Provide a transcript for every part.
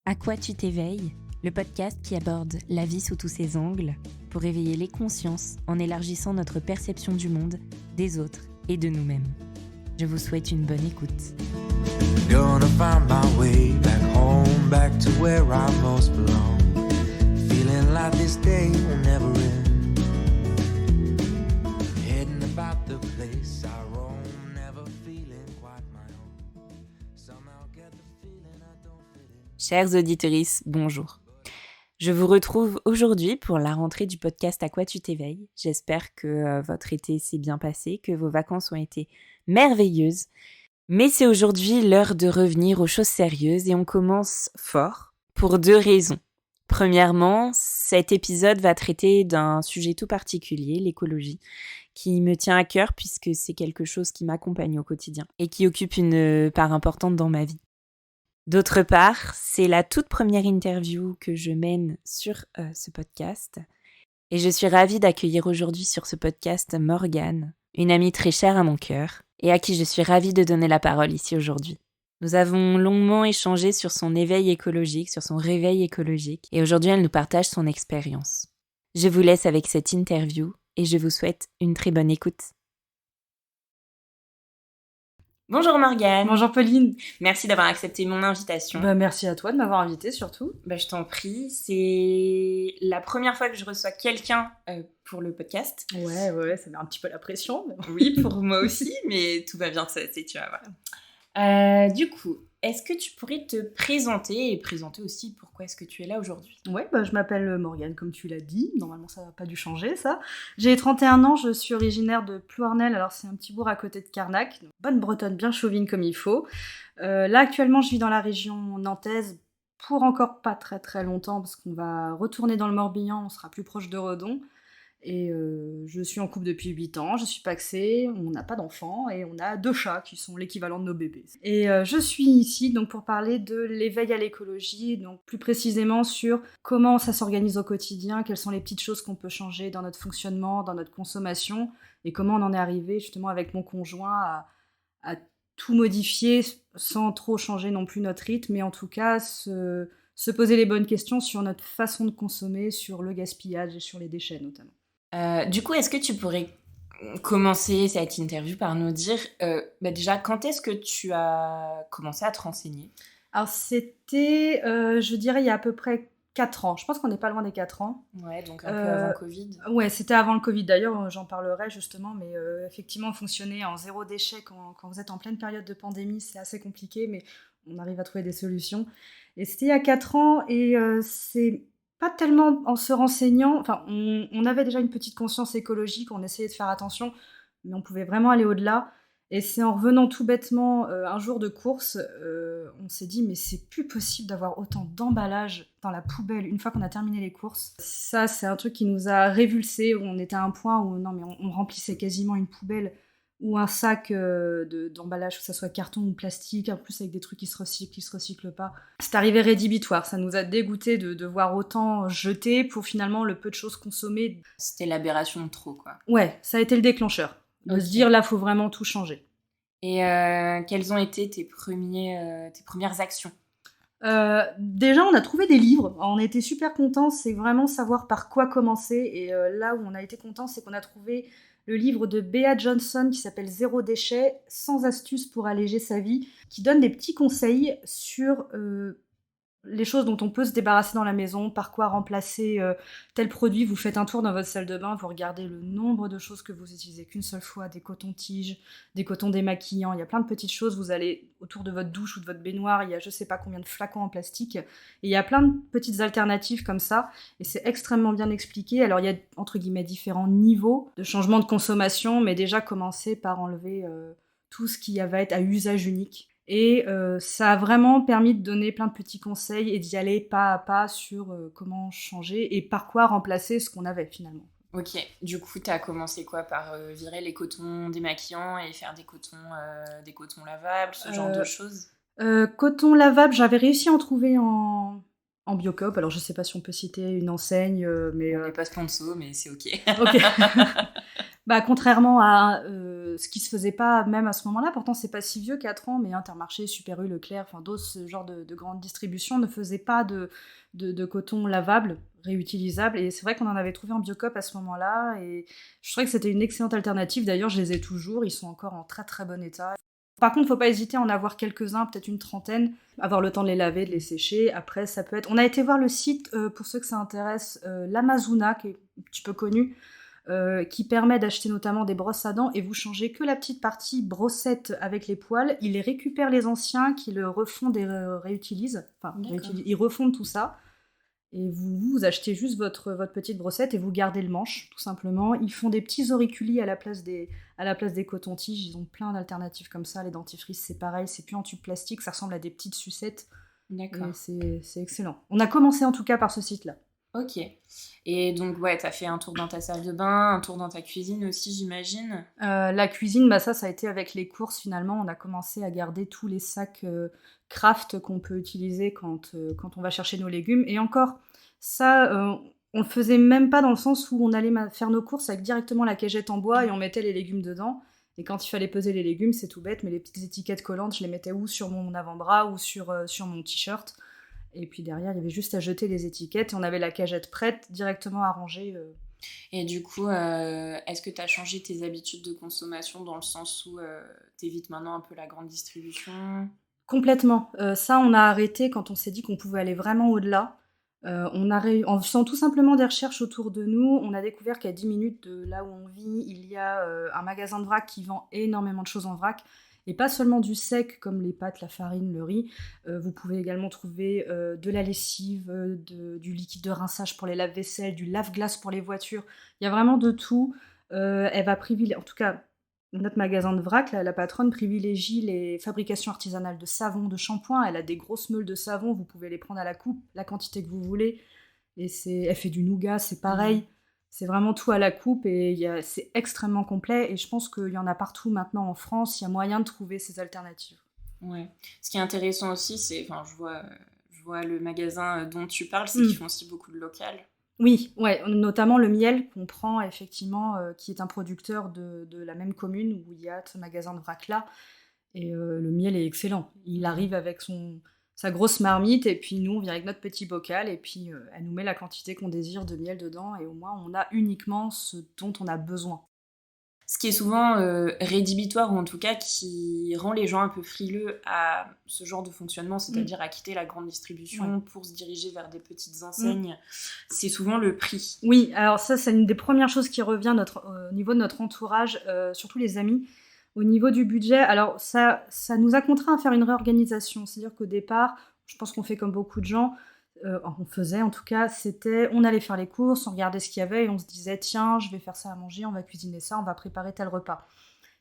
À quoi tu t'éveilles ? Le podcast qui aborde la vie sous tous ses angles pour éveiller les consciences en élargissant notre perception du monde, des autres et de nous-mêmes. Je vous souhaite une bonne écoute. Gonna find my way back home, back to where I most belong. Feeling like this day will never end. Heading about the place I roam, never feeling quite my own. Somehow get the feeling I don't fit in. Chers auditrices, bonjour. Je vous retrouve aujourd'hui pour la rentrée du podcast À quoi tu t'éveilles. J'espère que votre été s'est bien passé, que vos vacances ont été merveilleuses. Mais c'est aujourd'hui l'heure de revenir aux choses sérieuses et on commence fort pour deux raisons. Premièrement, cet épisode va traiter d'un sujet tout particulier, l'écologie, qui me tient à cœur puisque c'est quelque chose qui m'accompagne au quotidien et qui occupe une part importante dans ma vie. D'autre part, c'est la toute première interview que je mène sur ce podcast et je suis ravie d'accueillir aujourd'hui sur ce podcast Morgane, une amie très chère à mon cœur et à qui je suis ravie de donner la parole ici aujourd'hui. Nous avons longuement échangé sur son éveil écologique, sur son réveil écologique et aujourd'hui elle nous partage son expérience. Je vous laisse avec cette interview et je vous souhaite une très bonne écoute. Bonjour Morgane. Bonjour Pauline. Merci d'avoir accepté mon invitation. Merci à toi de m'avoir invitée surtout. Je t'en prie, c'est la première fois que je reçois quelqu'un pour le podcast. Ouais, ça met un petit peu la pression. Mais... Oui, pour moi aussi, mais tout va bien, tu vas voir. Du coup, est-ce que tu pourrais te présenter et présenter aussi pourquoi est-ce que tu es là aujourd'hui ? Ouais, je m'appelle Morgane, comme tu l'as dit. Normalement, ça n'a pas dû changer, ça. J'ai 31 ans, je suis originaire de Plouarnel. Alors, c'est un petit bourg à côté de Carnac. Bonne bretonne, bien chauvine comme il faut. Là, actuellement, je vis dans la région nantaise pour encore pas très très longtemps parce qu'on va retourner dans le Morbihan, on sera plus proche de Redon. Et je suis en couple depuis 8 ans, je suis pacsée, on n'a pas d'enfants et on a 2 chats qui sont l'équivalent de nos bébés. Et je suis ici donc pour parler de l'éveil à l'écologie, donc plus précisément sur comment ça s'organise au quotidien, quelles sont les petites choses qu'on peut changer dans notre fonctionnement, dans notre consommation, et comment on en est arrivé justement avec mon conjoint à tout modifier sans trop changer non plus notre rythme, mais en tout cas se poser les bonnes questions sur notre façon de consommer, sur le gaspillage et sur les déchets notamment. Du coup, est-ce que tu pourrais commencer cette interview par nous dire déjà quand est-ce que tu as commencé à te renseigner ? Alors c'était, je dirais, il y a à peu près 4 ans. Je pense qu'on n'est pas loin des 4 ans. Ouais, donc un peu avant Covid. Ouais, c'était avant le Covid. D'ailleurs, j'en parlerai justement, mais effectivement, fonctionner en zéro déchet quand vous êtes en pleine période de pandémie, c'est assez compliqué, mais on arrive à trouver des solutions. Et c'était il y a 4 ans, et c'est... pas tellement en se renseignant, enfin on avait déjà une petite conscience écologique, on essayait de faire attention, mais on pouvait vraiment aller au-delà. Et c'est en revenant tout bêtement un jour de course, on s'est dit mais c'est plus possible d'avoir autant d'emballage dans la poubelle une fois qu'on a terminé les courses. Ça c'est un truc qui nous a révulsés, où on était à un point où non mais on remplissait quasiment une poubelle ou un sac d'emballage, que ce soit carton ou plastique, en plus avec des trucs qui se recyclent pas. C'est arrivé rédhibitoire, ça nous a dégoûté de voir autant jeter pour finalement le peu de choses consommées. C'était l'aberration de trop, quoi. Ouais, ça a été le déclencheur, de se dire là, faut vraiment tout changer. Et quelles ont été tes premières actions ? Déjà, on a trouvé des livres, on a été super contents, c'est vraiment savoir par quoi commencer, et là où on a été contents, c'est qu'on a trouvé le livre de Bea Johnson qui s'appelle Zéro déchet, 100 astuces pour alléger sa vie, qui donne des petits conseils sur les choses dont on peut se débarrasser dans la maison, par quoi remplacer tel produit. Vous faites un tour dans votre salle de bain, vous regardez le nombre de choses que vous utilisez qu'une seule fois, des cotons-tiges, des cotons démaquillants, il y a plein de petites choses. Vous allez autour de votre douche ou de votre baignoire, il y a je sais pas combien de flacons en plastique, et il y a plein de petites alternatives comme ça, et c'est extrêmement bien expliqué. Alors il y a entre guillemets différents niveaux de changement de consommation, mais déjà commencer par enlever tout ce qui va être à usage unique. Et ça a vraiment permis de donner plein de petits conseils et d'y aller pas à pas sur comment changer et par quoi remplacer ce qu'on avait finalement. Ok, du coup t'as commencé quoi, par virer les cotons démaquillants et faire des cotons lavables, ce genre de choses ? Coton lavable, j'avais réussi à en trouver en Biocoop. Alors je sais pas si on peut citer une enseigne, mais... On n'est pas sponsor, mais c'est ok. Ok. Contrairement à ce qui se faisait pas même à ce moment-là. Pourtant, c'est pas si vieux, 4 ans, mais Intermarché, Super U, Leclerc, enfin d'autres, ce genre de grandes distributions ne faisaient pas de coton lavable, réutilisable. Et c'est vrai qu'on en avait trouvé en Biocoop à ce moment-là. Et je trouvais que c'était une excellente alternative. D'ailleurs, je les ai toujours. Ils sont encore en très très bon état. Par contre, faut pas hésiter à en avoir quelques-uns, peut-être une trentaine, avoir le temps de les laver, de les sécher. Après, ça peut être... On a été voir le site, pour ceux que ça intéresse, l'Amazona, qui est un petit peu connu, qui permet d'acheter notamment des brosses à dents et vous changez que la petite partie brossette avec les poils. Ils les récupèrent les anciens, qui le refondent et réutilisent. Enfin, ils refondent tout ça. Et vous achetez juste votre petite brossette et vous gardez le manche, tout simplement. Ils font des petits auriculis à la place des cotons-tiges. Ils ont plein d'alternatives comme ça. Les dentifrices, c'est pareil. C'est plus en tube plastique. Ça ressemble à des petites sucettes. D'accord. Et c'est excellent. On a commencé en tout cas par ce site-là. Ok. Et donc, ouais, t'as fait un tour dans ta salle de bain, un tour dans ta cuisine aussi, j'imagine. La cuisine, ça a été avec les courses finalement. On a commencé à garder tous les sacs craft qu'on peut utiliser quand on va chercher nos légumes. Et encore, ça, on le faisait même pas dans le sens où on allait faire nos courses avec directement la cagette en bois et on mettait les légumes dedans. Et quand il fallait peser les légumes, c'est tout bête, mais les petites étiquettes collantes, je les mettais ou sur mon avant-bras ou sur mon t-shirt. Et puis derrière, il y avait juste à jeter les étiquettes et on avait la cagette prête, directement à ranger. Et du coup, est-ce que tu as changé tes habitudes de consommation dans le sens où tu évites maintenant un peu la grande distribution ? Complètement. Ça, on a arrêté quand on s'est dit qu'on pouvait aller vraiment au-delà. En faisant tout simplement des recherches autour de nous, on a découvert qu'à 10 minutes de là où on vit, il y a un magasin de vrac qui vend énormément de choses en vrac. Et pas seulement du sec comme les pâtes, la farine, le riz. Vous pouvez également trouver de la lessive, du liquide de rinçage pour les lave-vaisselle, du lave-glace pour les voitures. Il y a vraiment de tout. Elle va privilégier, en tout cas, notre magasin de vrac, la patronne privilégie les fabrications artisanales de savon, de shampoing. Elle a des grosses meules de savon, vous pouvez les prendre à la coupe, la quantité que vous voulez. Et elle fait du nougat, c'est pareil. C'est vraiment tout à la coupe et c'est extrêmement complet. Et je pense qu'il y en a partout maintenant en France. Il y a moyen de trouver ces alternatives. Ouais. Ce qui est intéressant aussi, c'est, enfin, je vois le magasin dont tu parles, c'est qu'ils font aussi beaucoup de local. Oui, ouais, notamment le miel qu'on prend effectivement, qui est un producteur de la même commune où il y a ce magasin de vrac là. Et le miel est excellent. Il arrive avec sa grosse marmite et puis nous on vient avec notre petit bocal et puis elle nous met la quantité qu'on désire de miel dedans et au moins on a uniquement ce dont on a besoin. Ce qui est souvent rédhibitoire ou en tout cas qui rend les gens un peu frileux à ce genre de fonctionnement, c'est-à-dire à quitter la grande distribution pour se diriger vers des petites enseignes, c'est souvent le prix. Oui, alors ça c'est une des premières choses qui revient au niveau de notre entourage, surtout les amis. Au niveau du budget, alors ça nous a contraint à faire une réorganisation. C'est-à-dire qu'au départ, je pense qu'on fait comme beaucoup de gens, on faisait en tout cas, on allait faire les courses, on regardait ce qu'il y avait et on se disait tiens, je vais faire ça à manger, on va cuisiner ça, on va préparer tel repas.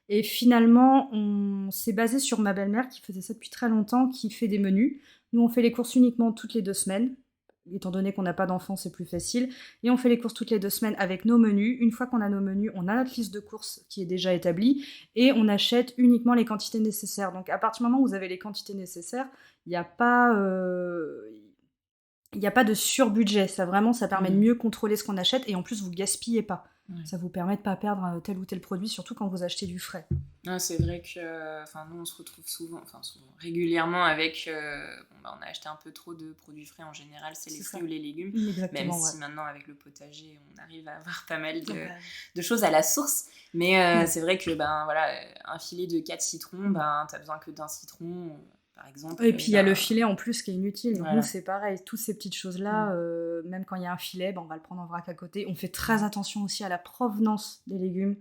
Et finalement, on s'est basé sur ma belle-mère qui faisait ça depuis très longtemps, qui fait des menus. Nous, on fait les courses uniquement toutes les 2 semaines. Étant donné qu'on n'a pas d'enfants, c'est plus facile. Et on fait les courses toutes les 2 semaines avec nos menus. Une fois qu'on a nos menus, on a notre liste de courses qui est déjà établie et on achète uniquement les quantités nécessaires. Donc à partir du moment où vous avez les quantités nécessaires, il n'y a pas de surbudget. Ça permet de mieux contrôler ce qu'on achète et en plus vous gaspillez pas. Ça vous permet de pas perdre tel ou tel produit, surtout quand vous achetez du frais. Ah, c'est vrai que nous on se retrouve souvent régulièrement avec on a acheté un peu trop de produits frais en général, c'est les fruits ou les légumes. Exactement, même si maintenant avec le potager on arrive à avoir pas mal de choses à la source, mais c'est vrai que un filet de 4 citrons, t'as besoin que d'un citron par exemple. Et puis il y a le filet en plus qui est inutile. Voilà. Nous c'est pareil, toutes ces petites choses là, même quand il y a un filet, on va le prendre en vrac à côté. On fait très attention aussi à la provenance des légumes.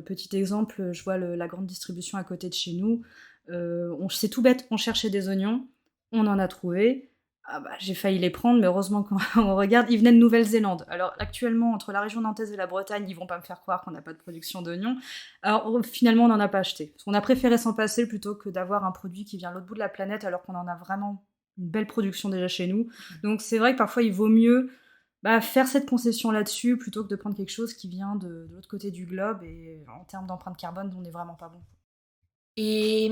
Petit exemple, je vois la grande distribution à côté de chez nous. C'est tout bête, on cherchait des oignons, on en a trouvé. J'ai failli les prendre, mais heureusement quand on regarde, ils venaient de Nouvelle-Zélande. Alors actuellement, entre la région nantaise et la Bretagne, ils vont pas me faire croire qu'on n'a pas de production d'oignons. Alors finalement, on n'en a pas acheté. Parce qu'on a préféré s'en passer plutôt que d'avoir un produit qui vient de l'autre bout de la planète, alors qu'on en a vraiment une belle production déjà chez nous. Donc c'est vrai que parfois, il vaut mieux faire cette concession là-dessus plutôt que de prendre quelque chose qui vient de l'autre côté du globe. Et en termes d'empreinte carbone, on n'est vraiment pas bon. Et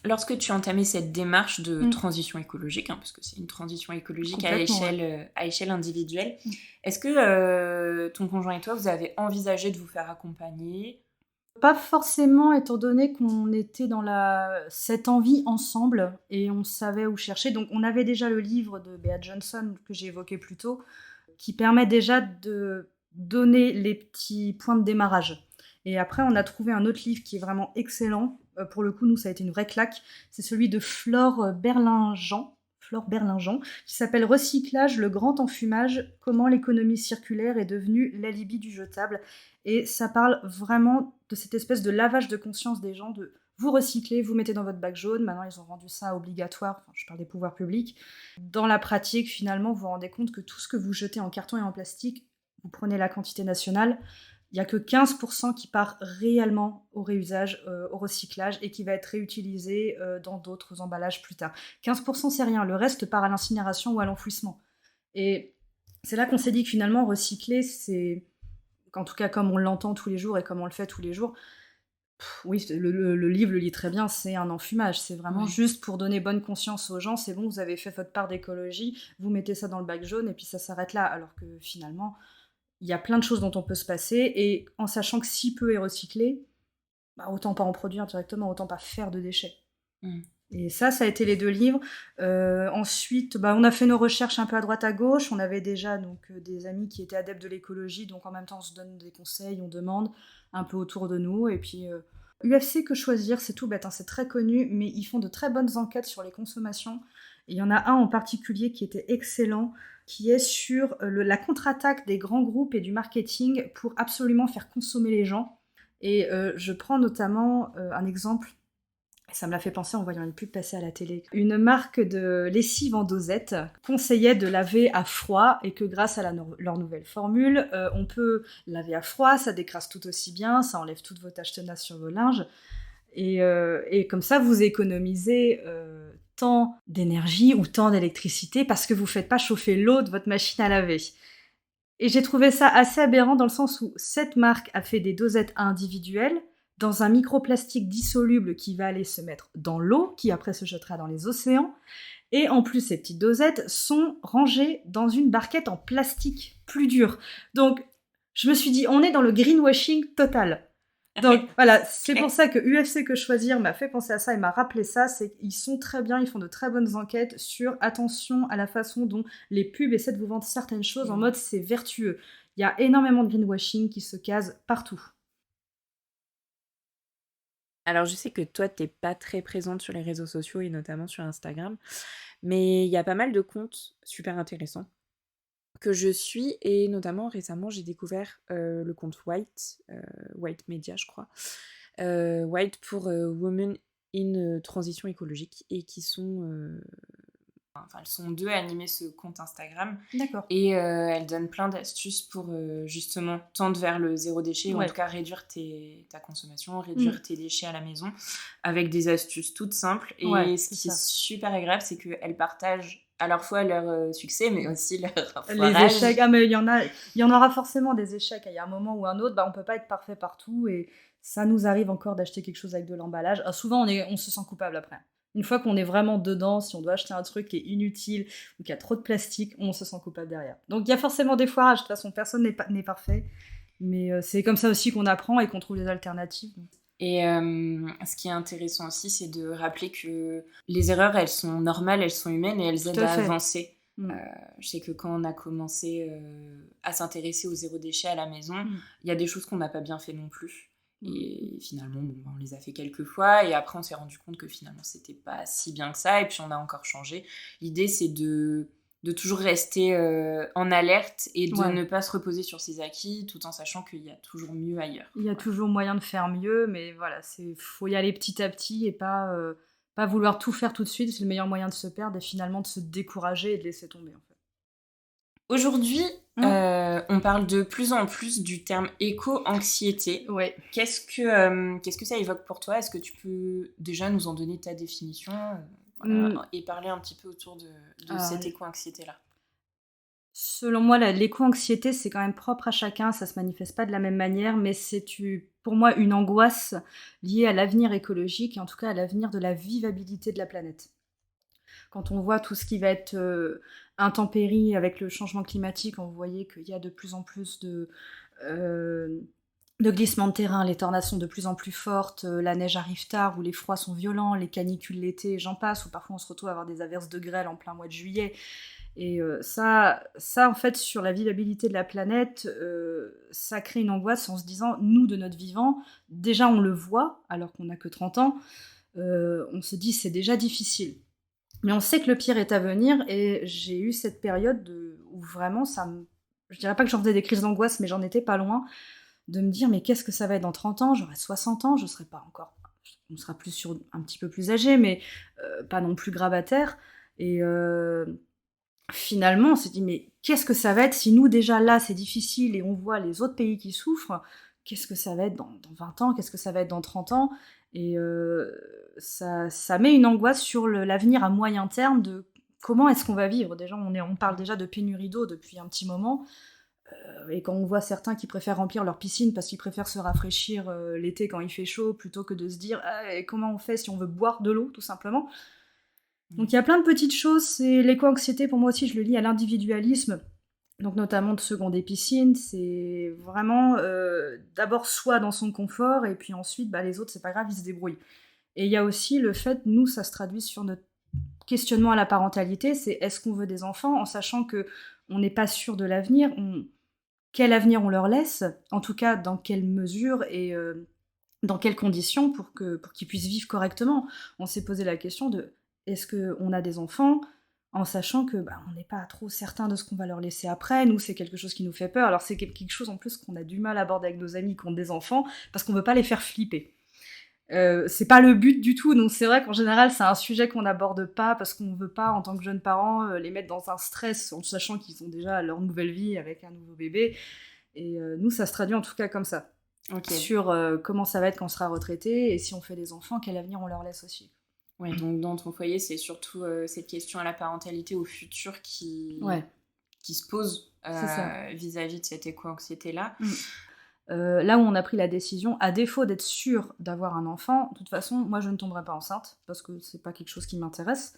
lorsque tu as entamé cette démarche de transition écologique, parce que c'est une transition écologique à échelle individuelle, est-ce que ton conjoint et toi, vous avez envisagé de vous faire accompagner Pas forcément, étant donné qu'on était dans cette envie ensemble et on savait où chercher. Donc on avait déjà le livre de Bea Johnson que j'ai évoqué plus tôt, qui permet déjà de donner les petits points de démarrage. Et après, on a trouvé un autre livre qui est vraiment excellent. Pour le coup, nous, ça a été une vraie claque. C'est celui de Flore Berlingent, qui s'appelle Recyclage, le grand enfumage, comment l'économie circulaire est devenue l'alibi du jetable. Et ça parle vraiment de cette espèce de lavage de conscience des gens, de vous recyclez, vous mettez dans votre bac jaune. Maintenant, ils ont rendu ça obligatoire. Enfin, je parle des pouvoirs publics. Dans la pratique, finalement, vous vous rendez compte que tout ce que vous jetez en carton et en plastique, vous prenez la quantité nationale, il n'y a que 15% qui part réellement au réusage, au recyclage, et qui va être réutilisé dans d'autres emballages plus tard. 15%, c'est rien. Le reste part à l'incinération ou à l'enfouissement. Et c'est là qu'on s'est dit que finalement, recycler, c'est, en tout cas comme on l'entend tous les jours et comme on le fait tous les jours, oui, le livre le lit très bien, c'est un enfumage. C'est vraiment juste pour donner bonne conscience aux gens. C'est bon, vous avez fait votre part d'écologie, vous mettez ça dans le bac jaune et puis ça s'arrête là. Alors que finalement, il y a plein de choses dont on peut se passer, et en sachant que si peu est recyclé, bah, autant pas en produire directement, autant pas faire de déchets. Et ça a été les 2 livres. Ensuite, on a fait nos recherches un peu à droite à gauche. On avait déjà des amis qui étaient adeptes de l'écologie, donc en même temps on se donne des conseils, on demande un peu autour de nous. Et puis UFC Que Choisir, c'est tout bête, hein, c'est très connu, mais ils font de très bonnes enquêtes sur les consommations. Et il y en a un en particulier qui était excellent, qui est sur la contre-attaque des grands groupes et du marketing pour absolument faire consommer les gens. Et je prends notamment un exemple, ça me l'a fait penser en voyant une pub passer à la télé. Une marque de lessive en dosette conseillait de laver à froid, et que grâce à leur nouvelle formule, on peut laver à froid, ça décrasse tout aussi bien, ça enlève toutes vos taches tenaces sur vos linges. Et comme ça, vous économisez tant d'énergie ou tant d'électricité parce que vous ne faites pas chauffer l'eau de votre machine à laver. Et j'ai trouvé ça assez aberrant dans le sens où cette marque a fait des dosettes individuelles dans un microplastique dissoluble qui va aller se mettre dans l'eau, qui après se jettera dans les océans. Et en plus, ces petites dosettes sont rangées dans une barquette en plastique plus dur. Donc, je me suis dit, on est dans le greenwashing total. Donc voilà, c'est pour ça que UFC Que Choisir m'a fait penser à ça et m'a rappelé ça. C'est qu'ils sont très bien, ils font de très bonnes enquêtes sur attention à la façon dont les pubs essaient de vous vendre certaines choses en mode c'est vertueux. Il y a énormément de greenwashing qui se case partout. Alors, je sais que toi, t'es pas très présente sur les réseaux sociaux et notamment sur Instagram, mais il y a pas mal de comptes super intéressants que je suis, et notamment récemment, j'ai découvert le compte White Media, je crois. White pour Women in Transition écologique, et qui sont... elles sont 2 à animer ce compte Instagram. D'accord. Et elles donnent plein d'astuces pour justement tendre vers le zéro déchet, ou en tout cas réduire ta consommation, réduire tes déchets à la maison, avec des astuces toutes simples. Et ce qui est super agréable, c'est qu'elles partagent à la fois leur succès, mais aussi leur foirage. Les échecs. Ah, mais il y en aura forcément des échecs. Il y a un moment ou un autre, on peut pas être parfait partout, et ça nous arrive encore d'acheter quelque chose avec de l'emballage. Alors, souvent, on se sent coupable après. Une fois qu'on est vraiment dedans, si on doit acheter un truc qui est inutile ou qui a trop de plastique, on se sent coupable derrière. Donc il y a forcément des foirages. De toute façon, personne n'est parfait. Mais c'est comme ça aussi qu'on apprend et qu'on trouve des alternatives. Et ce qui est intéressant aussi, c'est de rappeler que les erreurs, elles sont normales, elles sont humaines, et elles aident à avancer. Je sais que quand on a commencé à s'intéresser au zéro déchet à la maison, il y a des choses qu'on n'a pas bien fait non plus. Et finalement, on les a fait quelques fois, et après on s'est rendu compte que finalement c'était pas si bien que ça, et puis on a encore changé. L'idée, c'est de toujours rester en alerte, et de ne pas se reposer sur ses acquis, tout en sachant qu'il y a toujours mieux ailleurs. Il y a toujours moyen de faire mieux, mais voilà, faut y aller petit à petit, et pas vouloir tout faire tout de suite. C'est le meilleur moyen de se perdre et finalement de se décourager et de laisser tomber, en fait. Aujourd'hui, on parle de plus en plus du terme éco-anxiété. Ouais. Qu'est-ce que ça évoque pour toi ? Est-ce que tu peux déjà nous en donner ta définition, et parler un petit peu autour de cette éco-anxiété-là ? Selon moi, l'éco-anxiété, c'est quand même propre à chacun, ça se manifeste pas de la même manière, mais c'est pour moi une angoisse liée à l'avenir écologique, et en tout cas à l'avenir de la vivabilité de la planète. Quand on voit tout ce qui va être intempéries avec le changement climatique, on voyait qu'il y a de plus en plus de glissements de terrain, les tornades sont de plus en plus fortes, la neige arrive tard, ou les froids sont violents, les canicules l'été, j'en passe, ou parfois on se retrouve à avoir des averses de grêle en plein mois de juillet. Et ça, en fait, sur la vivabilité de la planète, ça crée une angoisse en se disant, nous, de notre vivant, déjà on le voit, alors qu'on n'a que 30 ans, on se dit c'est déjà difficile. Mais on sait que le pire est à venir, et j'ai eu cette période où vraiment je dirais pas que j'en faisais des crises d'angoisse, mais j'en étais pas loin, de me dire mais qu'est-ce que ça va être dans 30 ans, j'aurai 60 ans, je serai pas encore, on sera plus sur un petit peu plus âgé, mais pas non plus grabataire. Et finalement on s'est dit mais qu'est-ce que ça va être si nous déjà là c'est difficile et on voit les autres pays qui souffrent, qu'est-ce que ça va être dans 20 ans, qu'est-ce que ça va être dans 30 ans. Et ça met une angoisse sur l'avenir à moyen terme de comment est-ce qu'on va vivre. Déjà on parle déjà de pénurie d'eau depuis un petit moment. Et quand on voit certains qui préfèrent remplir leur piscine parce qu'ils préfèrent se rafraîchir l'été quand il fait chaud, plutôt que de se dire et comment on fait si on veut boire de l'eau, tout simplement. Donc il y a plein de petites choses. C'est l'éco-anxiété, pour moi aussi, je le lis à l'individualisme, donc notamment de seconder piscine. C'est vraiment d'abord soi dans son confort, et puis ensuite les autres, c'est pas grave, ils se débrouillent. Et il y a aussi le fait, nous, ça se traduit sur notre questionnement à la parentalité, c'est est-ce qu'on veut des enfants, en sachant que on n'est pas sûr de l'avenir, quel avenir on leur laisse, en tout cas dans quelle mesure et dans quelles conditions pour qu'ils puissent vivre correctement. On s'est posé la question de est-ce qu'on a des enfants en sachant que on n'est pas trop certain de ce qu'on va leur laisser après. Nous, c'est quelque chose qui nous fait peur. Alors c'est quelque chose en plus qu'on a du mal à aborder avec nos amis qui ont des enfants, parce qu'on veut pas les faire flipper. C'est pas le but du tout, donc c'est vrai qu'en général c'est un sujet qu'on n'aborde pas parce qu'on veut pas, en tant que jeunes parents, les mettre dans un stress en sachant qu'ils ont déjà leur nouvelle vie avec un nouveau bébé. Et nous, ça se traduit en tout cas comme ça, sur comment ça va être quand on sera retraité, et si on fait des enfants, quel avenir on leur laisse aussi. Ouais, donc dans ton foyer, c'est surtout cette question à la parentalité au futur qui se pose vis-à-vis de cette éco-anxiété-là. Là où on a pris la décision, à défaut d'être sûr d'avoir un enfant, de toute façon, moi je ne tomberai pas enceinte, parce que c'est pas quelque chose qui m'intéresse,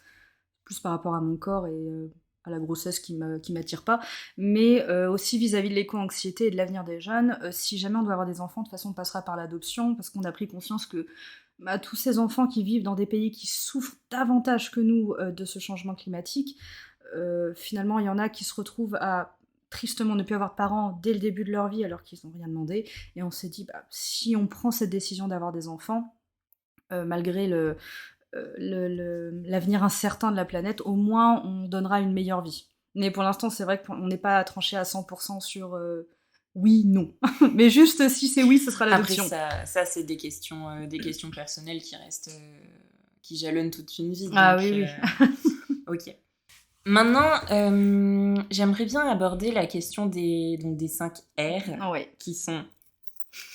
plus par rapport à mon corps et à la grossesse qui m'attire pas, mais aussi vis-à-vis de l'éco-anxiété et de l'avenir des jeunes. Si jamais on doit avoir des enfants, de toute façon on passera par l'adoption, parce qu'on a pris conscience que tous ces enfants qui vivent dans des pays qui souffrent davantage que nous de ce changement climatique, finalement il y en a qui se retrouvent à tristement ne plus avoir de parents dès le début de leur vie alors qu'ils n'ont rien demandé, et on s'est dit si on prend cette décision d'avoir des enfants, malgré l'avenir incertain de la planète, au moins on donnera une meilleure vie. Mais pour l'instant c'est vrai qu'on n'est pas tranché à 100% sur oui, non. Mais juste si c'est oui, ce sera l'adoption. Après ça c'est des questions personnelles qui restent qui jalonnent toute une vie. Oui. Ok. Maintenant, j'aimerais bien aborder la question des 5 R, qui sont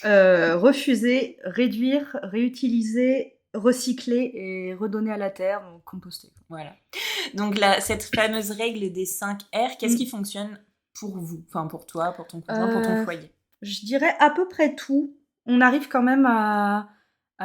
refuser, réduire, réutiliser, recycler et redonner à la terre, donc composter. Voilà. Donc cette fameuse règle des 5 R, qu'est-ce qui fonctionne pour vous, enfin pour toi, pour ton conjoint, pour ton foyer? Je dirais à peu près tout. On arrive quand même à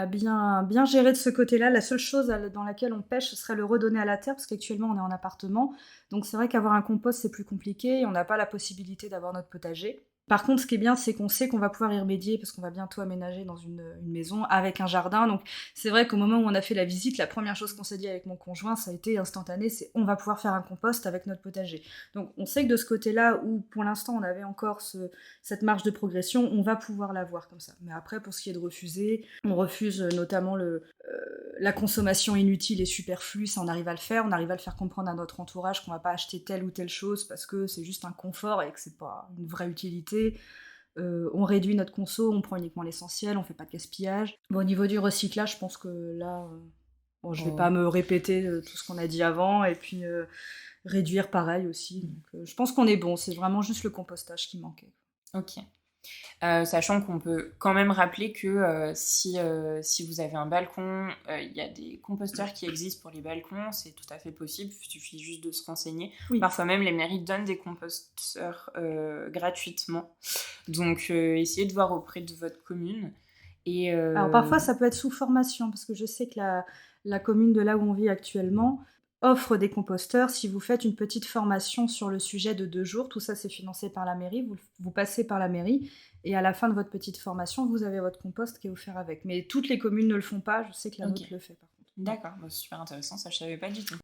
bien gérer de ce côté-là. La seule chose dans laquelle on pêche, ce serait le redonner à la terre, parce qu'actuellement on est en appartement, donc c'est vrai qu'avoir un compost c'est plus compliqué, et on n'a pas la possibilité d'avoir notre potager. Par contre, ce qui est bien, c'est qu'on sait qu'on va pouvoir y remédier, parce qu'on va bientôt aménager dans une maison avec un jardin. Donc c'est vrai qu'au moment où on a fait la visite, la première chose qu'on s'est dit avec mon conjoint, ça a été instantané, c'est on va pouvoir faire un compost avec notre potager. Donc on sait que de ce côté-là, où pour l'instant on avait encore cette marge de progression, on va pouvoir l'avoir comme ça. Mais après, pour ce qui est de refuser, on refuse notamment la consommation inutile et superflue, ça on arrive à le faire. On arrive à le faire comprendre à notre entourage qu'on va pas acheter telle ou telle chose parce que c'est juste un confort et que c'est pas une vraie utilité. On réduit notre conso, on prend uniquement l'essentiel, on fait pas de gaspillage. Au niveau du recyclage, je pense que là, je vais pas me répéter tout ce qu'on a dit avant, et puis réduire pareil aussi. Donc, je pense qu'on est bon, c'est vraiment juste le compostage qui manquait. Ok. Sachant qu'on peut quand même rappeler que si vous avez un balcon, il y a des composteurs qui existent pour les balcons, c'est tout à fait possible, il suffit juste de se renseigner. Oui. Parfois même les mairies donnent des composteurs gratuitement, donc essayez de voir auprès de votre commune. Et alors parfois ça peut être sous formation, parce que je sais que la commune de là où on vit actuellement offre des composteurs si vous faites une petite formation sur le sujet de 2 jours. Tout ça, c'est financé par la mairie. Vous passez par la mairie et à la fin de votre petite formation, vous avez votre compost qui est offert avec. Mais toutes les communes ne le font pas. Je sais que la nôtre le fait, par contre. D'accord, super intéressant, ça je savais pas du tout.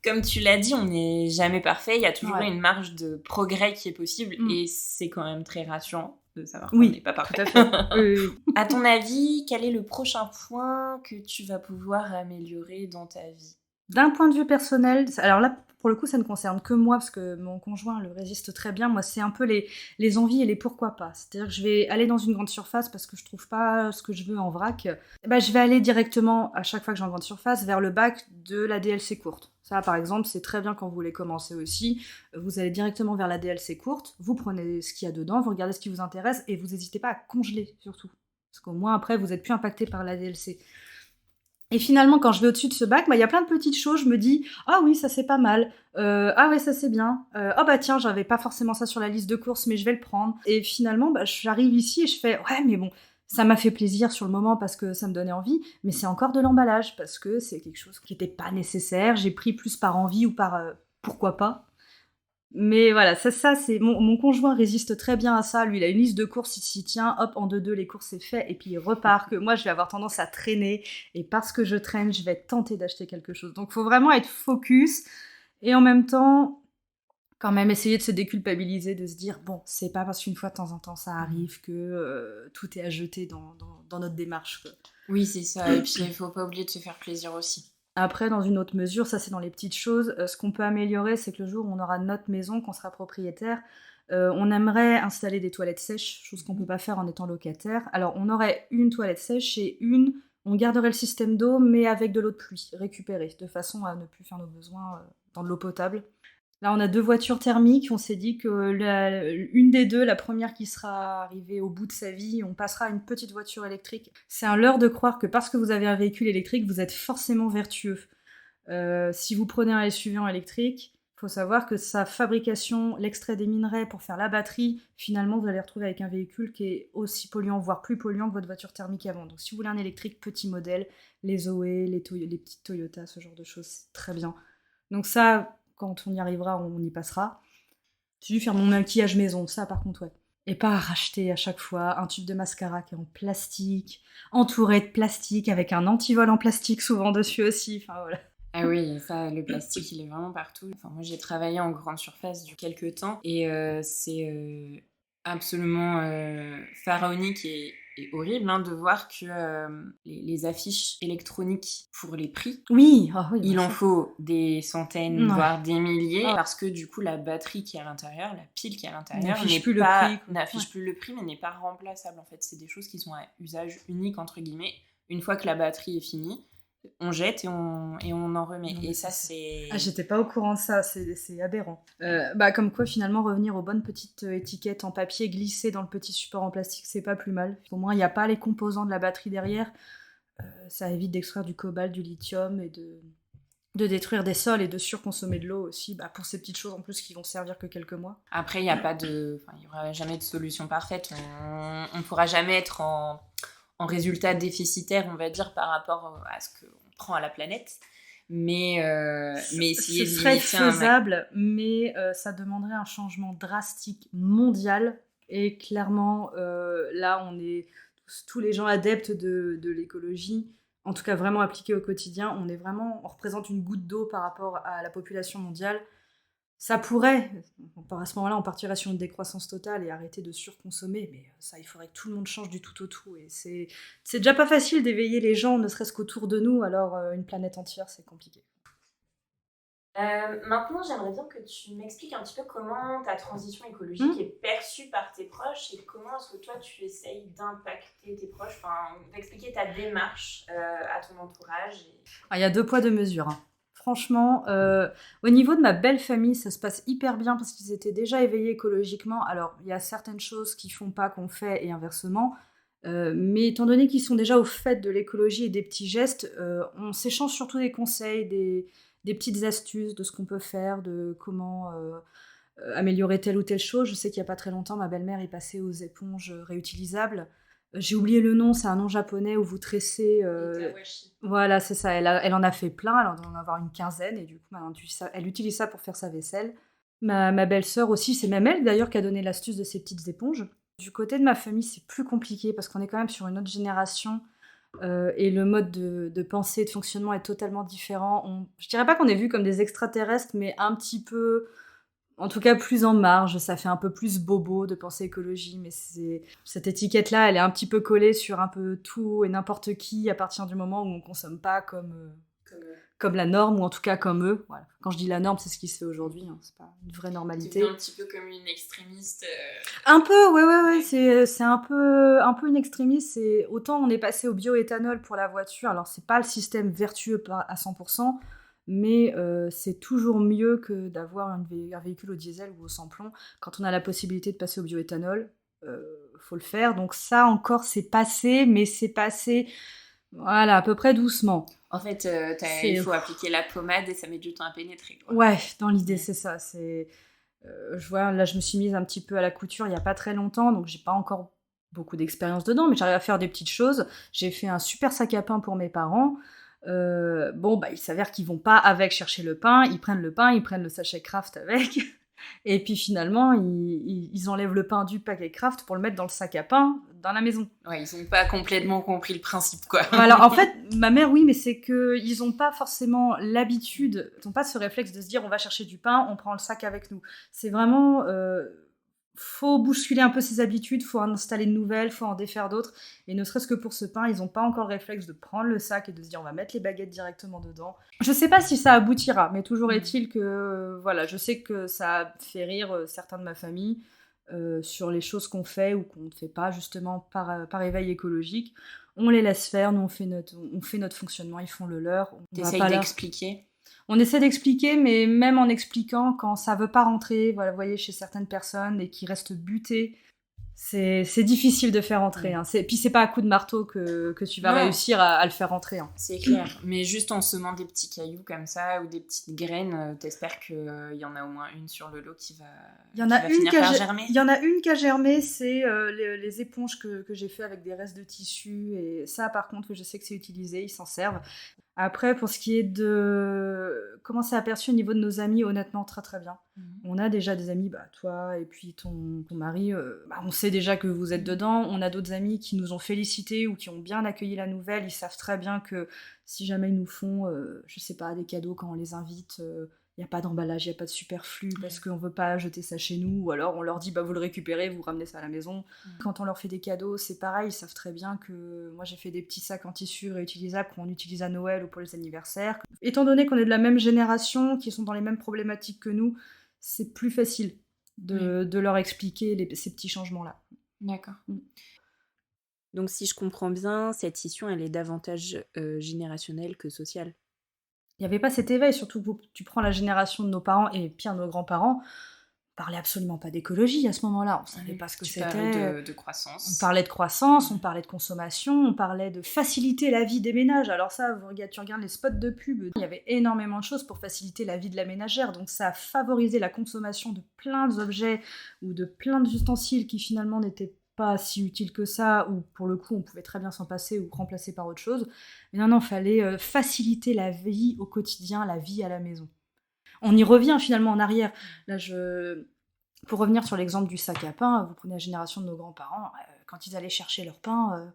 Comme tu l'as dit, on n'est jamais parfait, il y a toujours une marge de progrès qui est possible et c'est quand même très rassurant de savoir qu'on n'est pas parfait. Tout à fait. Oui. À ton avis, quel est le prochain point que tu vas pouvoir améliorer dans ta vie ? D'un point de vue personnel, alors là, pour le coup, ça ne concerne que moi, parce que mon conjoint le résiste très bien. Moi, c'est un peu les envies et les pourquoi pas. C'est-à-dire que je vais aller dans une grande surface parce que je trouve pas ce que je veux en vrac. Je vais aller directement, à chaque fois que j'ai une grande surface, vers le bac de la DLC courte. Ça, par exemple, c'est très bien quand vous voulez commencer aussi. Vous allez directement vers la DLC courte, vous prenez ce qu'il y a dedans, vous regardez ce qui vous intéresse et vous n'hésitez pas à congeler, surtout. Parce qu'au moins, après, vous n'êtes plus impacté par la DLC. Et finalement, quand je vais au-dessus de ce bac, il y a plein de petites choses. Je me dis, ah oui, ça c'est pas mal. Ah ouais, ça c'est bien. Oh bah tiens, j'avais pas forcément ça sur la liste de courses, mais je vais le prendre. Et finalement, j'arrive ici et je fais, ouais, mais bon, ça m'a fait plaisir sur le moment parce que ça me donnait envie, mais c'est encore de l'emballage parce que c'est quelque chose qui n'était pas nécessaire. J'ai pris plus par envie ou par pourquoi pas. Mais voilà, ça c'est mon conjoint résiste très bien à ça. Lui, il a une liste de courses, il s'y tient, hop, en 2-2, les courses c'est fait, et puis il repart. Que moi, je vais avoir tendance à traîner, et parce que je traîne, je vais tenter d'acheter quelque chose. Donc, il faut vraiment être focus, et en même temps, quand même essayer de se déculpabiliser, de se dire, bon, c'est pas parce qu'une fois de temps en temps ça arrive que tout est à jeter dans notre démarche, quoi. Oui, c'est ça, et puis il faut pas oublier de se faire plaisir aussi. Après, dans une autre mesure, ça c'est dans les petites choses, ce qu'on peut améliorer, c'est que le jour où on aura notre maison, qu'on sera propriétaire, on aimerait installer des toilettes sèches, chose qu'on peut pas faire en étant locataire. Alors on aurait une toilette sèche et on garderait le système d'eau, mais avec de l'eau de pluie, récupérée, de façon à ne plus faire nos besoins dans de l'eau potable. Là, on a 2 voitures thermiques. On s'est dit que une des deux, la première qui sera arrivée au bout de sa vie, on passera à une petite voiture électrique. C'est un leurre de croire que parce que vous avez un véhicule électrique, vous êtes forcément vertueux. Si vous prenez un SUV en électrique, il faut savoir que sa fabrication, l'extrait des minerais pour faire la batterie, finalement, vous allez retrouver avec un véhicule qui est aussi polluant, voire plus polluant que votre voiture thermique avant. Donc si vous voulez un électrique petit modèle, les Zoé, les petites Toyota, ce genre de choses, c'est très bien. Donc ça... Quand on y arrivera, on y passera. J'ai dû faire mon maquillage maison, ça par contre, ouais. Et pas racheter à chaque fois un tube de mascara qui est en plastique, entouré de plastique, avec un antivol en plastique souvent dessus aussi, enfin voilà. Ah oui, ça, le plastique, il est vraiment partout. Enfin, moi, j'ai travaillé en grande surface depuis quelques temps et c'est absolument pharaonique et horrible de voir que les affiches électroniques pour les prix, oui, il en faut des centaines, voire des milliers, parce que du coup, la batterie qui est à l'intérieur, la pile qui est à l'intérieur, n'affiche plus le prix, mais n'est pas remplaçable. En fait, c'est des choses qui sont à usage unique, entre guillemets. Une fois que la batterie est finie, on jette et on en remet. Et ça, c'est... Ah, j'étais pas au courant de ça, c'est aberrant. Comme quoi, finalement, revenir aux bonnes petites étiquettes en papier glissées dans le petit support en plastique, c'est pas plus mal. Au moins, il n'y a pas les composants de la batterie derrière. Ça évite d'extraire du cobalt, du lithium et de détruire des sols et de surconsommer de l'eau aussi, pour ces petites choses en plus qui vont servir que quelques mois. Après, il n'y aura jamais de solution parfaite. On ne pourra jamais être en résultat déficitaire, on va dire, par rapport à ce qu'on prend à la planète. Mais ce serait faisable, mais ça demanderait un changement drastique mondial. Et clairement, là, on est tous les gens adeptes de l'écologie, en tout cas vraiment appliqués au quotidien. On représente une goutte d'eau par rapport à la population mondiale. Ça pourrait, à ce moment-là, on partirait sur une décroissance totale et arrêter de surconsommer, mais ça, il faudrait que tout le monde change du tout au tout. Et c'est déjà pas facile d'éveiller les gens, ne serait-ce qu'autour de nous, alors une planète entière, c'est compliqué. Maintenant, j'aimerais bien que tu m'expliques un petit peu comment ta transition écologique est perçue par tes proches et comment est-ce que toi, tu essayes d'impacter tes proches, d'expliquer ta démarche à ton entourage. Il y a 2 poids 2 mesures. Franchement, au niveau de ma belle famille, ça se passe hyper bien parce qu'ils étaient déjà éveillés écologiquement. Alors, il y a certaines choses qui font pas qu'on fait et inversement. Mais étant donné qu'ils sont déjà au fait de l'écologie et des petits gestes, on s'échange surtout des conseils, des petites astuces de ce qu'on peut faire, de comment améliorer telle ou telle chose. Je sais qu'il n'y a pas très longtemps, ma belle-mère est passée aux éponges réutilisables. J'ai oublié le nom, c'est un nom japonais où vous tressez. Voilà, c'est ça. Elle en a fait plein, elle en doit en avoir une quinzaine, et du coup, maintenant, elle utilise ça pour faire sa vaisselle. Ma belle-sœur aussi, c'est même elle d'ailleurs qui a donné l'astuce de ces petites éponges. Du côté de ma famille, c'est plus compliqué parce qu'on est quand même sur une autre génération et le mode de pensée, de fonctionnement est totalement différent. Je dirais pas qu'on est vus comme des extraterrestres, mais un petit peu, en tout cas plus en marge. Ça fait un peu plus bobo de penser écologie, mais cette étiquette-là, elle est un petit peu collée sur un peu tout et n'importe qui à partir du moment où on consomme pas comme la norme, ou en tout cas comme eux. Voilà. Quand je dis la norme, c'est ce qui se fait aujourd'hui, hein. C'est pas une vraie normalité. Tu es un petit peu comme une extrémiste. Un peu, ouais. C'est un peu une extrémiste. Autant on est passé au bioéthanol pour la voiture, alors c'est pas le système vertueux à 100%, mais c'est toujours mieux que d'avoir un véhicule au diesel ou au sans-plomb. Quand on a la possibilité de passer au bioéthanol, faut le faire. Donc ça encore, c'est passé, mais c'est passé, voilà, à peu près doucement. En fait, il faut appliquer la pommade et ça met du temps à pénétrer, quoi. Ouais, dans l'idée, c'est ça. Je vois, là, je me suis mise un petit peu à la couture il n'y a pas très longtemps, donc j'ai pas encore beaucoup d'expérience dedans, mais j'arrive à faire des petites choses. J'ai fait un super sac à pain pour mes parents. Il s'avère qu'ils vont pas avec chercher le pain, ils prennent le sachet Kraft avec, et puis finalement, ils enlèvent le pain du paquet Kraft pour le mettre dans le sac à pain dans la maison. Ouais, ils ont pas complètement compris le principe, quoi. Alors en fait, ma mère, oui, mais c'est qu'ils ont pas forcément l'habitude, ils ont pas ce réflexe de se dire on va chercher du pain, on prend le sac avec nous. C'est vraiment, faut bousculer un peu ses habitudes, faut en installer de nouvelles, faut en défaire d'autres. Et ne serait-ce que pour ce pain, ils ont pas encore le réflexe de prendre le sac et de se dire on va mettre les baguettes directement dedans. Je sais pas si ça aboutira, mais toujours est-il que, voilà, je sais que ça fait rire certains de ma famille. Sur les choses qu'on fait ou qu'on ne fait pas, justement par éveil écologique. On les laisse faire, nous on fait notre fonctionnement, ils font le leur. T'essayes d'expliquer. On essaie d'expliquer, mais même en expliquant, quand ça veut pas rentrer, voilà, vous voyez, chez certaines personnes, et qui restent butées, c'est difficile de faire entrer. Hein. Puis c'est pas à coup de marteau que tu vas réussir à le faire rentrer. Hein. C'est clair. Mais juste en semant des petits cailloux comme ça ou des petites graines, t'espères qu'il y en a au moins une sur le lot qui va finir par germer. Il y en a une qui a germé, c'est les éponges que j'ai fait avec des restes de tissu. Et ça, par contre, je sais que c'est utilisé, ils s'en servent. Après, pour ce qui est de comment c'est aperçu au niveau de nos amis, honnêtement, très très bien. On a déjà des amis, toi et puis ton mari, on sait déjà que vous êtes dedans. On a d'autres amis qui nous ont félicités ou qui ont bien accueilli la nouvelle. Ils savent très bien que si jamais ils nous font, je sais pas, des cadeaux quand on les invite, il n'y a pas d'emballage, il n'y a pas de superflu parce qu'on ne veut pas jeter ça chez nous, ou alors on leur dit vous le récupérez, vous ramenez ça à la maison. Quand on leur fait des cadeaux, c'est pareil, ils savent très bien que moi j'ai fait des petits sacs en tissu réutilisables qu'on utilise à Noël ou pour les anniversaires. Étant donné qu'on est de la même génération, qui sont dans les mêmes problématiques que nous, c'est plus facile de leur expliquer ces petits changements-là. D'accord. Donc si je comprends bien, cette scission, elle est davantage générationnelle que sociale. Il n'y avait pas cet éveil, surtout que tu prends la génération de nos parents et pire nos grands-parents, on parlait absolument pas d'écologie à ce moment-là, on savait pas ce que c'était. Tu parlais de croissance. On parlait de croissance, on parlait de consommation, on parlait de faciliter la vie des ménages. Alors ça, tu regardes les spots de pub, il y avait énormément de choses pour faciliter la vie de la ménagère, donc ça a favorisé la consommation de plein d'objets ou de plein d'ustensiles qui finalement n'étaient pas si utile que ça, ou pour le coup on pouvait très bien s'en passer ou remplacer par autre chose. Mais non, fallait faciliter la vie au quotidien, la vie à la maison. On y revient finalement en arrière. Là, pour revenir sur l'exemple du sac à pain, vous prenez la génération de nos grands-parents, quand ils allaient chercher leur pain,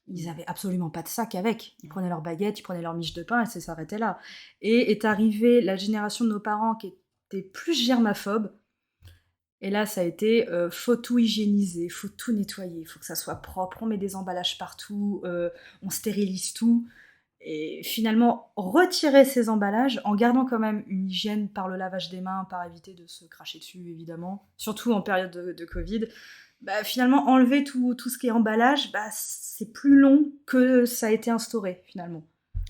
ils n'avaient absolument pas de sac avec. Ils prenaient leur baguette, ils prenaient leur miche de pain et ça s'arrêtait là. Et est arrivée la génération de nos parents qui était plus germaphobe. Et là, ça a été, faut tout hygiéniser, faut tout nettoyer, faut que ça soit propre, on met des emballages partout, on stérilise tout. Et finalement, retirer ces emballages en gardant quand même une hygiène par le lavage des mains, par éviter de se cracher dessus, évidemment, surtout en période de Covid. Finalement, enlever tout ce qui est emballage, c'est plus long que ça a été instauré, finalement.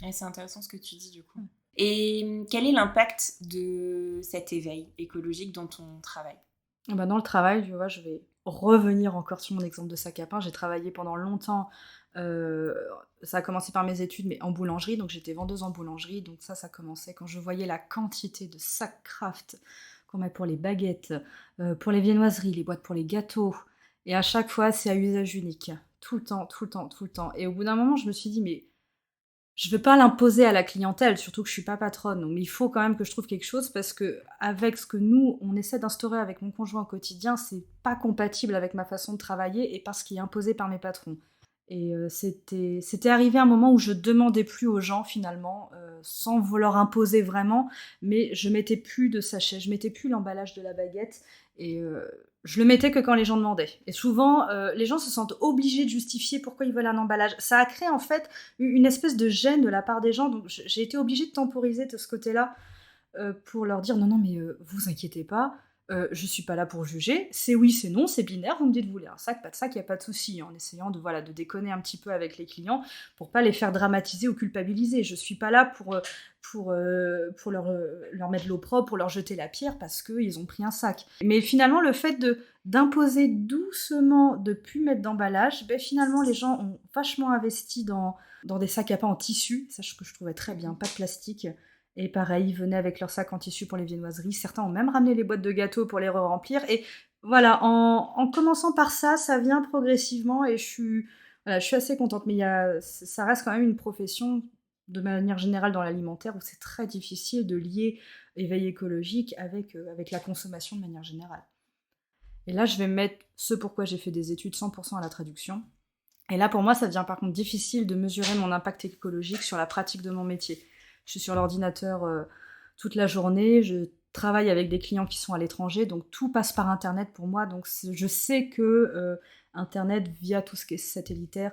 Et c'est intéressant ce que tu dis, du coup. Et quel est l'impact de cet éveil écologique dans ton travail ? Dans le travail, tu vois, je vais revenir encore sur mon exemple de sac à pain. J'ai travaillé pendant longtemps, ça a commencé par mes études, mais en boulangerie, donc j'étais vendeuse en boulangerie, donc ça commençait quand je voyais la quantité de sacs Kraft qu'on met pour les baguettes, pour les viennoiseries, les boîtes pour les gâteaux, et à chaque fois c'est à usage unique. tout le temps. Et au bout d'un moment, je me suis dit, mais je veux pas l'imposer à la clientèle, surtout que je suis pas patronne. Donc, il faut quand même que je trouve quelque chose parce que avec ce que nous, on essaie d'instaurer avec mon conjoint au quotidien, c'est pas compatible avec ma façon de travailler et parce qu'il est imposé par mes patrons. Et c'était arrivé un moment où je demandais plus aux gens finalement, sans leur imposer vraiment, mais je mettais plus de sachet, je mettais plus l'emballage de la baguette et je le mettais que quand les gens demandaient. Et souvent, les gens se sentent obligés de justifier pourquoi ils veulent un emballage. Ça a créé en fait une espèce de gêne de la part des gens, donc j'ai été obligée de temporiser de ce côté-là pour leur dire non, mais vous inquiétez pas, je suis pas là pour juger, c'est oui, c'est non, c'est binaire, vous me dites vous voulez un sac, pas de sac, y a pas de souci, en essayant de déconner un petit peu avec les clients pour pas les faire dramatiser ou culpabiliser. Je suis pas là pour leur mettre l'eau propre, pour leur jeter la pierre parce qu'ils ont pris un sac. Mais finalement, le fait d'imposer doucement de plus mettre d'emballage, finalement les gens ont vachement investi dans des sacs à pain en tissu, ça que je trouvais très bien, pas de plastique. Et pareil, ils venaient avec leurs sacs en tissu pour les viennoiseries. Certains ont même ramené les boîtes de gâteaux pour les remplir. Et voilà, en commençant par ça, ça vient progressivement et je suis assez contente. Mais ça reste quand même une profession, de manière générale dans l'alimentaire, où c'est très difficile de lier éveil écologique avec la consommation de manière générale. Et là, je vais mettre ce pourquoi j'ai fait des études 100% à la traduction. Et là, pour moi, ça devient par contre difficile de mesurer mon impact écologique sur la pratique de mon métier. Je suis sur l'ordinateur toute la journée, je travaille avec des clients qui sont à l'étranger, donc tout passe par Internet pour moi. Donc je sais que Internet, via tout ce qui est satellitaire,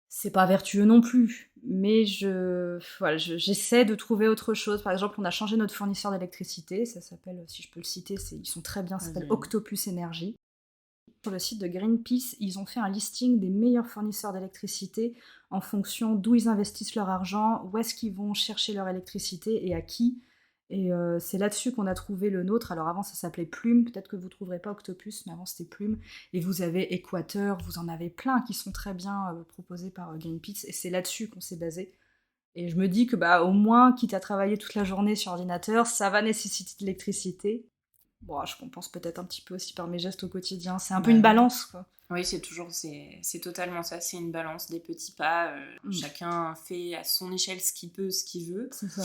c'est pas vertueux non plus. Mais j'essaie de trouver autre chose. Par exemple, on a changé notre fournisseur d'électricité, ça s'appelle, si je peux le citer, ils sont très bien, ça s'appelle Octopus Énergie. Sur le site de Greenpeace, ils ont fait un listing des meilleurs fournisseurs d'électricité en fonction d'où ils investissent leur argent, où est-ce qu'ils vont chercher leur électricité et à qui. Et c'est là-dessus qu'on a trouvé le nôtre. Alors avant, ça s'appelait Plume. Peut-être que vous ne trouverez pas Octopus, mais avant, c'était Plume. Et vous avez Équateur, vous en avez plein qui sont très bien proposés par Greenpeace. Et c'est là-dessus qu'on s'est basé. Et je me dis que au moins, quitte à travailler toute la journée sur ordinateur, ça va nécessiter de l'électricité. Bon, je compense peut-être un petit peu aussi par mes gestes au quotidien. C'est un peu une balance, quoi. Oui, c'est totalement ça. C'est une balance, des petits pas. Chacun fait à son échelle ce qu'il peut, ce qu'il veut. C'est ça.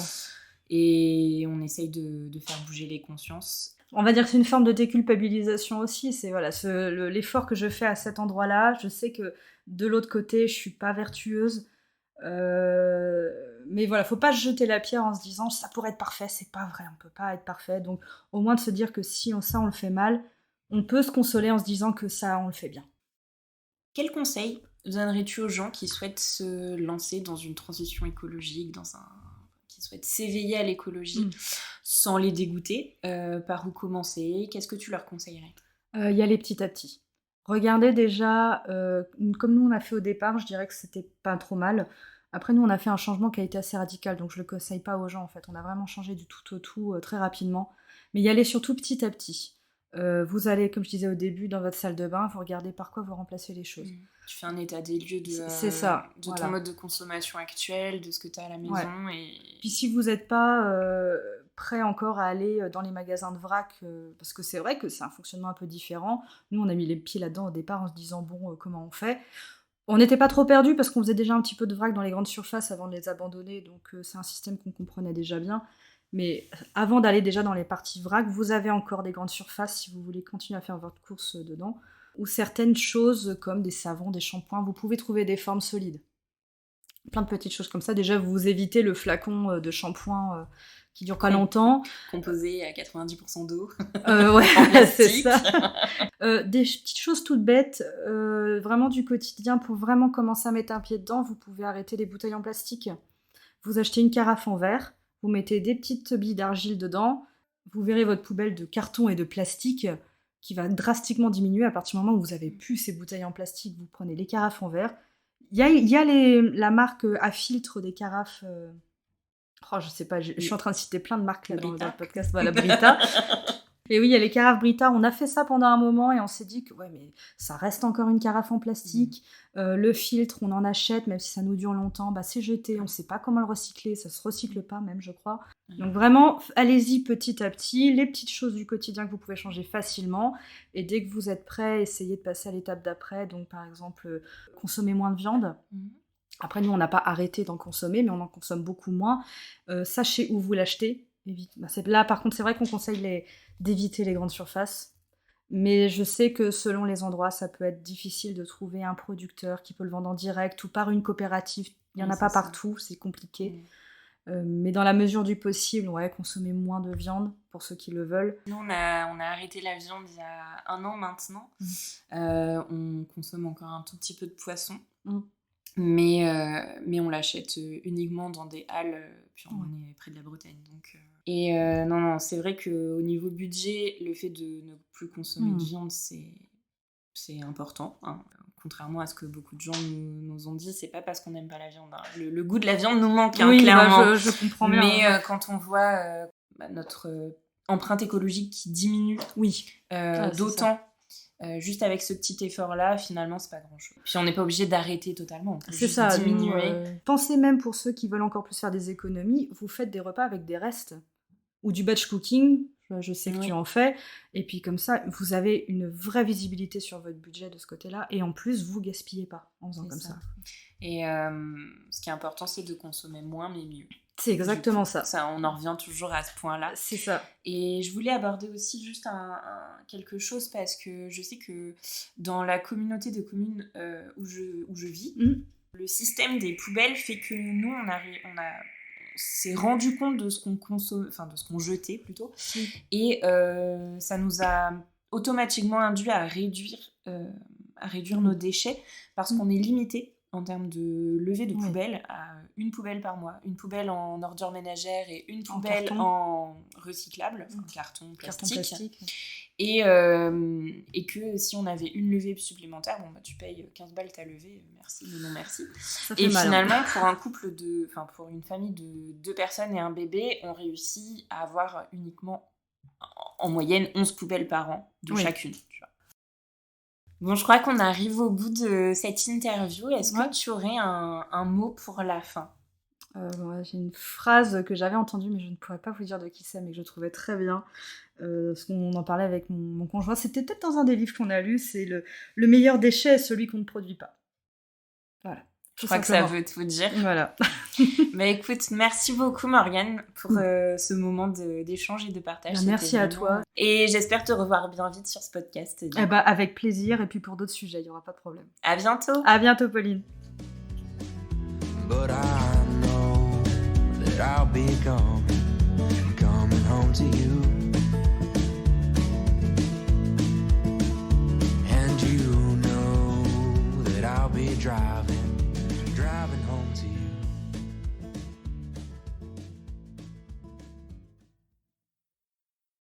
Et on essaye de faire bouger les consciences. On va dire que c'est une forme de déculpabilisation aussi. C'est l'effort que je fais à cet endroit-là. Je sais que de l'autre côté, je suis pas vertueuse. Mais voilà, faut pas se jeter la pierre en se disant ça pourrait être parfait, c'est pas vrai, on peut pas être parfait. Donc au moins de se dire que si on le fait mal, on peut se consoler en se disant que ça on le fait bien. Quel conseil donnerais-tu aux gens qui souhaitent se lancer dans une transition écologique, qui souhaitent s'éveiller à l'écologie sans les dégoûter? Par où commencer? Qu'est-ce que tu leur conseillerais? Y aller petit à petit. Regardez déjà, comme nous on a fait au départ, je dirais que c'était pas trop mal. Après, nous, on a fait un changement qui a été assez radical, donc je le conseille pas aux gens, en fait. On a vraiment changé du tout au tout très rapidement. Mais y aller surtout petit à petit. Vous allez, comme je disais au début, dans votre salle de bain, vous regardez par quoi vous remplacez les choses. Tu fais un état des lieux c'est ça, ton mode de consommation actuel, de ce que tu as à la maison. Ouais. Et puis si vous n'êtes pas prêt encore à aller dans les magasins de vrac, parce que c'est vrai que c'est un fonctionnement un peu différent. Nous, on a mis les pieds là-dedans au départ en se disant, bon, comment on fait ? On n'était pas trop perdus parce qu'on faisait déjà un petit peu de vrac dans les grandes surfaces avant de les abandonner, donc c'est un système qu'on comprenait déjà bien. Mais avant d'aller déjà dans les parties vrac, vous avez encore des grandes surfaces si vous voulez continuer à faire votre course dedans, ou certaines choses comme des savons, des shampoings, vous pouvez trouver des formes solides. Plein de petites choses comme ça. Déjà, vous évitez le flacon de shampoing qui dure pas longtemps. Composé à 90% d'eau. Ouais, c'est ça. Des petites choses toutes bêtes, vraiment du quotidien, pour vraiment commencer à mettre un pied dedans, vous pouvez arrêter les bouteilles en plastique. Vous achetez une carafe en verre, vous mettez des petites billes d'argile dedans, vous verrez votre poubelle de carton et de plastique qui va drastiquement diminuer à partir du moment où vous n'avez plus ces bouteilles en plastique, vous prenez les carafes en verre. Il y a la marque à filtre des carafes... je sais pas, je suis en train de citer plein de marques là dans le podcast. Voilà, Brita. Et oui, il y a les carafes Brita. On a fait ça pendant un moment et on s'est dit que ouais, mais ça reste encore une carafe en plastique. Le filtre, on en achète, même si ça nous dure longtemps, c'est jeté. On ne sait pas comment le recycler. Ça se recycle pas même, je crois. Donc vraiment, allez-y petit à petit. Les petites choses du quotidien que vous pouvez changer facilement. Et dès que vous êtes prêt, essayez de passer à l'étape d'après. Donc par exemple, consommer moins de viande. Après, nous, on n'a pas arrêté d'en consommer, mais on en consomme beaucoup moins. Sachez où vous l'achetez. Là, par contre, c'est vrai qu'on conseille d'éviter les grandes surfaces. Mais je sais que selon les endroits, ça peut être difficile de trouver un producteur qui peut le vendre en direct ou par une coopérative. Il n'y en a pas partout, c'est compliqué. Mais dans la mesure du possible, consommer moins de viande pour ceux qui le veulent. Nous, on a arrêté la viande il y a 1 an maintenant. On consomme encore un tout petit peu de poisson. Mais on l'achète uniquement dans des halles, puis on est près de la Bretagne. Donc, non, c'est vrai qu'au niveau budget, le fait de ne plus consommer de viande, c'est important. Hein. Contrairement à ce que beaucoup de gens nous ont dit, c'est pas parce qu'on n'aime pas la viande. Hein. Le goût de la viande nous manque, clairement. Je comprends bien. Mais quand on voit notre empreinte écologique qui diminue d'autant... juste avec ce petit effort-là, finalement, c'est pas grand-chose. Puis on n'est pas obligé d'arrêter totalement. On peut juste diminuer. Pensez même pour ceux qui veulent encore plus faire des économies, vous faites des repas avec des restes ou du batch cooking. Je sais que tu en fais. Et puis comme ça, vous avez une vraie visibilité sur votre budget de ce côté-là. Et en plus, vous gaspillez pas en faisant ça. Et ce qui est important, c'est de consommer moins, mais mieux. C'est exactement ça. On en revient toujours à ce point-là. C'est ça. Et je voulais aborder aussi juste quelque chose parce que je sais que dans la communauté de communes où je vis, le système des poubelles fait que nous, on s'est rendu compte de ce qu'on consomme, enfin de ce qu'on jetait plutôt, et ça nous a automatiquement induit à réduire nos déchets parce qu'on est limité en termes de levée de poubelles à une poubelle par mois, une poubelle en ordures ménagères et une poubelle en recyclable, en carton, plastique. Et que si on avait une levée supplémentaire, tu payes 15 balles ta levée, merci, mais non merci. Et finalement, pour une famille de 2 personnes et un bébé, on réussit à avoir uniquement, en moyenne, 11 poubelles par an de chacune. Tu vois. Bon, je crois qu'on arrive au bout de cette interview. Est-ce que tu aurais un mot pour la fin ? J'ai une phrase que j'avais entendue, mais je ne pourrais pas vous dire de qui c'est, mais que je trouvais très bien. Parce qu'on en parlait avec mon conjoint. C'était peut-être dans un des livres qu'on a lu. C'est le meilleur déchet est celui qu'on ne produit pas. Voilà. Je crois que ça veut tout dire. Voilà. Écoute, merci beaucoup Morgane pour ce moment d'échange et de partage. Merci à toi. Et j'espère te revoir bien vite sur ce podcast. Avec plaisir. Et puis pour d'autres sujets, il n'y aura pas de problème. À bientôt. À bientôt, Pauline. But I know that I'll be coming home to you. And you know that I'll be driving